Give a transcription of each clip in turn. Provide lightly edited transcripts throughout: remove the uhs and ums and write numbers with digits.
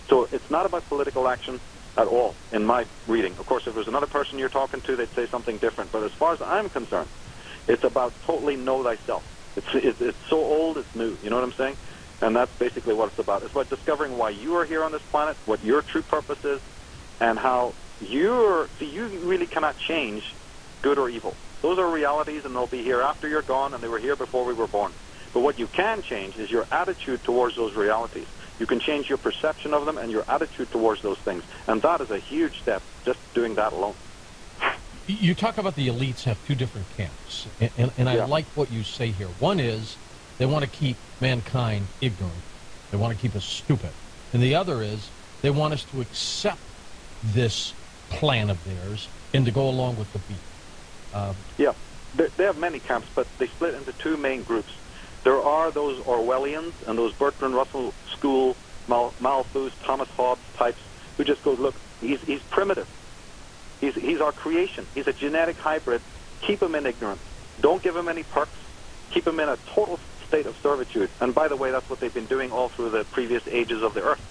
So it's not about political action at all, in my reading. Of course, if there's another person you're talking to, they'd say something different. But as far as I'm concerned, it's about totally know thyself. It's so old, it's new. You know what I'm saying? And that's basically what it's about. It's about discovering why you are here on this planet, what your true purpose is, and how you really cannot change good or evil. Those are realities, and they'll be here after you're gone, and they were here before we were born. But what you can change is your attitude towards those realities. You can change your perception of them and your attitude towards those things. And that is a huge step, just doing that alone. You talk about the elites have two different camps, and I like what you say here. One is they want to keep mankind ignorant. They want to keep us stupid. And the other is they want us to accept this plan of theirs and to go along with the beat. They have many camps, but they split into two main groups. There are those Orwellians and those Bertrand Russell School, Malthus, Thomas Hobbes types who just go, look, he's primitive. He's our creation. He's a genetic hybrid. Keep him in ignorance. Don't give him any perks. Keep him in a total state of servitude. And by the way, that's what they've been doing all through the previous ages of the earth.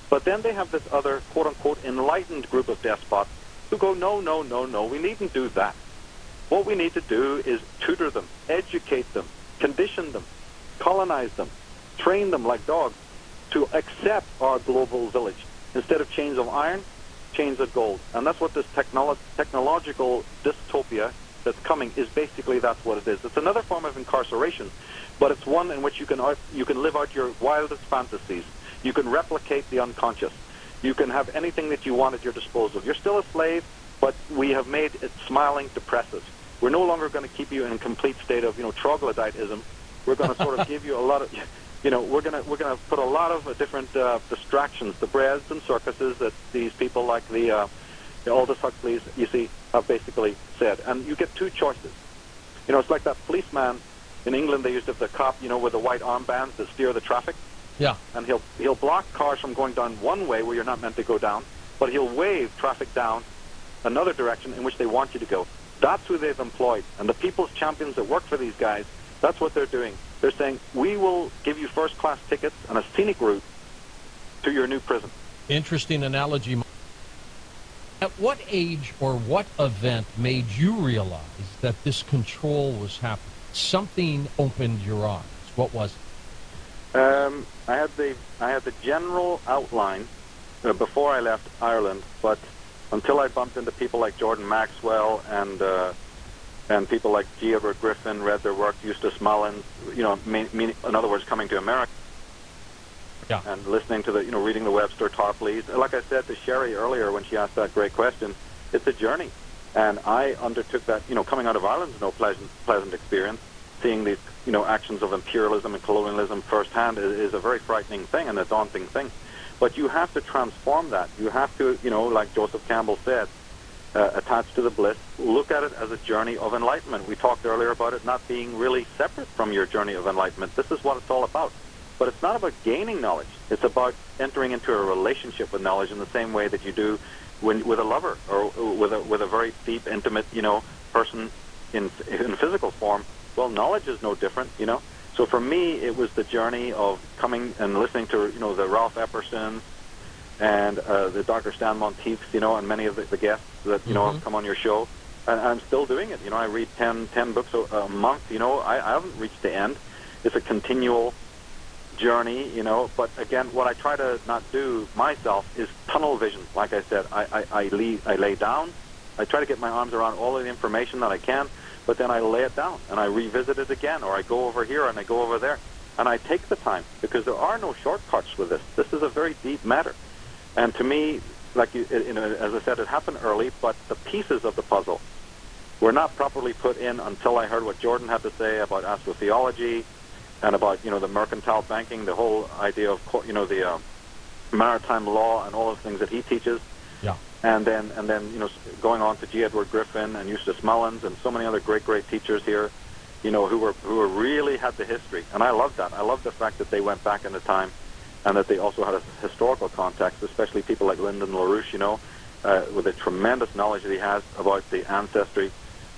But then they have this other, quote-unquote, enlightened group of despots who go, no, no, no, no, we needn't do that. What we need to do is tutor them, educate them, condition them, colonize them, train them like dogs to accept our global village. Instead of chains of iron, chains of gold. And that's what this technological dystopia that's coming is. Basically, that's what it is. It's another form of incarceration, but it's one in which you can live out your wildest fantasies. You can replicate the unconscious. You can have anything that you want at your disposal. You're still a slave, but we have made it smiling depressive. We're no longer going to keep you in a complete state of, troglodytism. We're going to sort of give you a lot of, we're going to put a lot of different distractions, the breads and circuses that these people like the Aldous Huxleys, you see, have basically said. And you get two choices. It's like that policeman in England. They used to have the cop, with the white armbands that steer the traffic. Yeah. And he'll block cars from going down one way where you're not meant to go down, but he'll wave traffic down another direction in which they want you to go. That's who they've employed. And the people's champions that work for these guys, that's what they're doing. They're saying, we will give you first-class tickets and a scenic route to your new prison. Interesting analogy. At what age or what event made you realize that this control was happening? Something opened your eyes. What was it? I had the general outline before I left Ireland, but until I bumped into people like Jordan Maxwell and people like G. Edward Griffin, read their work, Eustace Mullins, in other words, coming to America, and listening to reading the Webster Tarpley's. Like I said to Sherry earlier when she asked that great question, it's a journey. And I undertook that, coming out of Ireland is no pleasant experience. Seeing these, actions of imperialism and colonialism firsthand is a very frightening thing and a daunting thing. But you have to transform that. You have to, like Joseph Campbell said, attached to the bliss, look at it as a journey of enlightenment. We talked earlier about it not being really separate from your journey of enlightenment. This is what it's all about. But it's not about gaining knowledge. It's about entering into a relationship with knowledge in the same way that you do with a lover or with a very deep, intimate, person in physical form. Well, knowledge is no different, So for me, it was the journey of coming and listening to, the Ralph Eppersons and the Dr. Stan Monteiths, and many of the guests that, have come on your show. And I'm still doing it. I read 10 books a month. I haven't reached the end. It's a continual journey, But again, what I try to not do myself is tunnel vision. Like I said, I lay down. I try to get my arms around all of the information that I can, but then I lay it down and I revisit it again, or I go over here and I go over there. And I take the time because there are no shortcuts with this. This is a very deep matter. And to me, like as I said, it happened early, but the pieces of the puzzle were not properly put in until I heard what Jordan had to say about astrotheology and about, the mercantile banking, the whole idea of, the maritime law and all the things that he teaches. Yeah. And then, going on to G. Edward Griffin and Eustace Mullins and so many other great teachers here, who really had the history. And I love that. I love the fact that they went back into time and that they also had a historical context, especially people like Lyndon LaRouche, with the tremendous knowledge that he has about the ancestry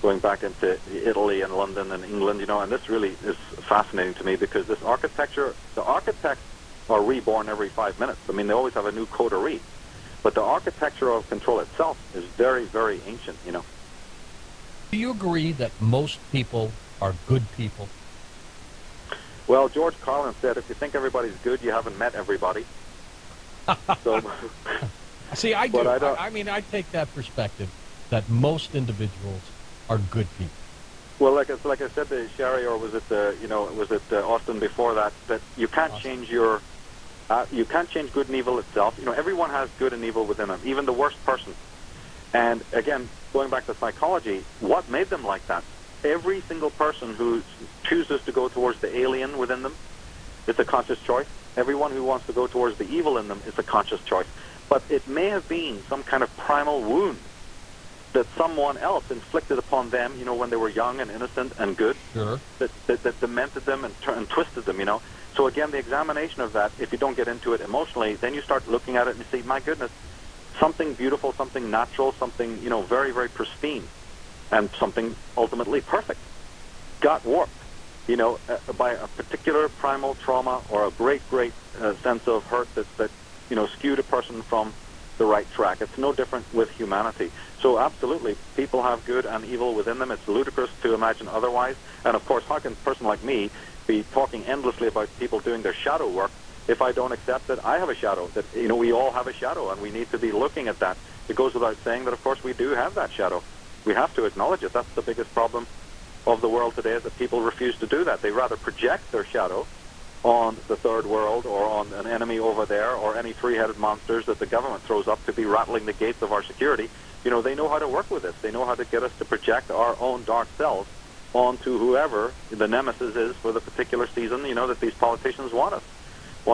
going back into Italy and London and England, and this really is fascinating to me because this architecture, the architects are reborn every 5 minutes. I mean, they always have a new coterie. But the architecture of control itself is very, very ancient, you know. Do you agree that most people are good people? Well, George Carlin said, if you think everybody's good, you haven't met everybody. So, see, I do. But I mean, I take that perspective that most individuals are good people. Well, like I said to Sherry, or was it Austin before that? That you can't change you can't change good and evil itself. You know, everyone has good and evil within them, even the worst person. And again, going back to psychology, what made them like that? Every single person who chooses to go towards the alien within them, it's a conscious choice. Everyone who wants to go towards the evil in them is a conscious choice. But it may have been some kind of primal wound that someone else inflicted upon them, you know, when they were young and innocent and good, sure, that demented them and twisted them, you know. So again, the examination of that, if you don't get into it emotionally, then you start looking at it and you say, my goodness, something beautiful, something natural, something, you know, very, very pristine, and something ultimately perfect got warped, you know, by a particular primal trauma or a great, great sense of hurt that, you know, skewed a person from the right track. It's no different with humanity. So absolutely, people have good and evil within them. It's ludicrous to imagine otherwise. And of course, how can a person like me be talking endlessly about people doing their shadow work if I don't accept that I have a shadow, that, you know, we all have a shadow, and we need to be looking at that. It goes without saying that, of course, we do have that shadow. We have to acknowledge it. That's the biggest problem of the world today, is that people refuse to do that. They rather project their shadow on the third world or on an enemy over there or any three-headed monsters that the government throws up to be rattling the gates of our security. You know, they know how to work with this. They know how to get us to project our own dark selves onto whoever the nemesis is for the particular season, you know, that these politicians want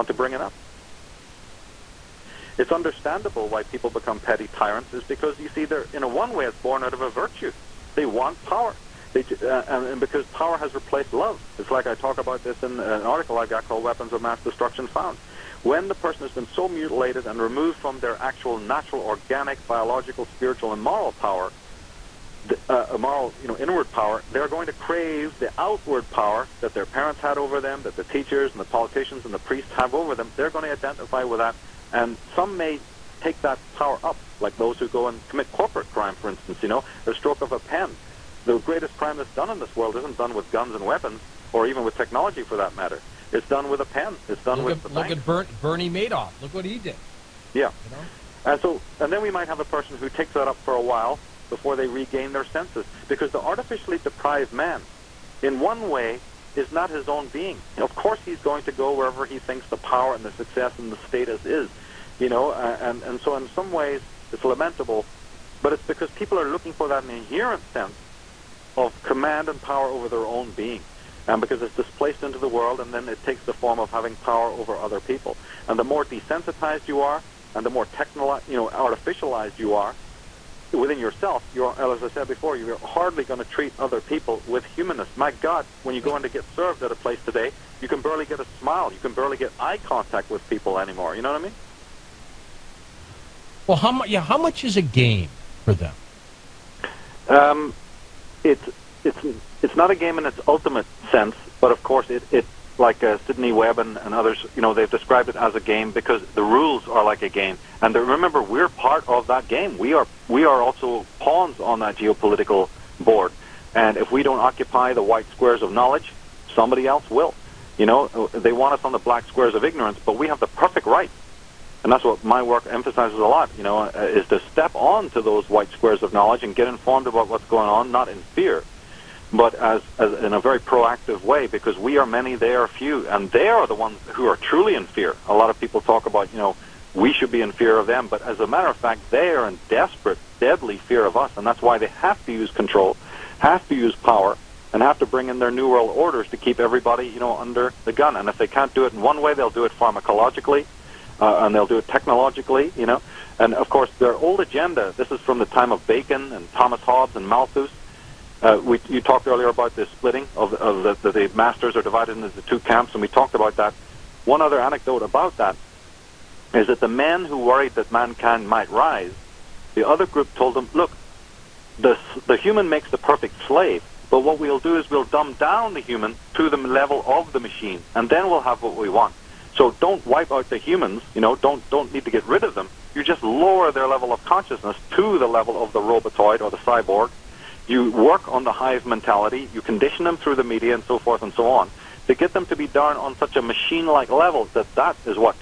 to bring it up. It's understandable why people become petty tyrants, is because, you see, they're, in a one way, it's born out of a virtue. They want power. And because power has replaced love. It's like I talk about this in an article I've got called Weapons of Mass Destruction Found. When the person has been so mutilated and removed from their actual natural, organic, biological, spiritual, and moral power, moral, you know, inward power, they're going to crave the outward power that their parents had over them, that the teachers and the politicians and the priests have over them. They're going to identify with that, and some may take that power up, like those who go and commit corporate crime, for instance, you know, the stroke of a pen. The greatest crime that's done in this world isn't done with guns and weapons, or even with technology for that matter. It's done with a pen. It's done with the bank. Look at Bernie Madoff. Look what he did. Yeah. You know? And then we might have a person who takes that up for a while before they regain their senses. Because the artificially deprived man, in one way, is not his own being. Of course he's going to go wherever he thinks the power and the success and the status is. You know, and so in some ways it's lamentable, but it's because people are looking for that inherent sense of command and power over their own being. And because it's displaced into the world, and then it takes the form of having power over other people. And the more desensitized you are, and the more artificialized you are within yourself, as I said before, you're hardly going to treat other people with humanness. My God, when you go in to get served at a place today, you can barely get a smile. You can barely get eye contact with people anymore. You know what I mean? Well, how much is a game for them? It's not a game in its ultimate sense, but of course it like Sidney Webb and others, you know, they've described it as a game because the rules are like a game. And remember, we're part of that game. We are also pawns on that geopolitical board. And if we don't occupy the white squares of knowledge, somebody else will. You know, they want us on the black squares of ignorance, but we have the perfect right. And that's what my work emphasizes a lot, you know, is to step on to those white squares of knowledge and get informed about what's going on, not in fear, but as in a very proactive way, because we are many, they are few, and they are the ones who are truly in fear. A lot of people talk about, you know, we should be in fear of them, but as a matter of fact, they are in desperate, deadly fear of us, and that's why they have to use control, have to use power, and have to bring in their New World Orders to keep everybody, you know, under the gun. And if they can't do it in one way, they'll do it pharmacologically, and they'll do it technologically, you know. And, of course, their old agenda, this is from the time of Bacon and Thomas Hobbes and Malthus. You talked earlier about the splitting of the masters are divided into two camps, and we talked about that. One other anecdote about that is that the men who worried that mankind might rise, the other group told them, look, the human makes the perfect slave, but what we'll do is we'll dumb down the human to the level of the machine, and then we'll have what we want. So don't wipe out the humans, don't need to get rid of them. You just lower their level of consciousness to the level of the robotoid or the cyborg. You work on the hive mentality. You condition them through the media and so forth and so on to get them to be down on such a machine-like level that is what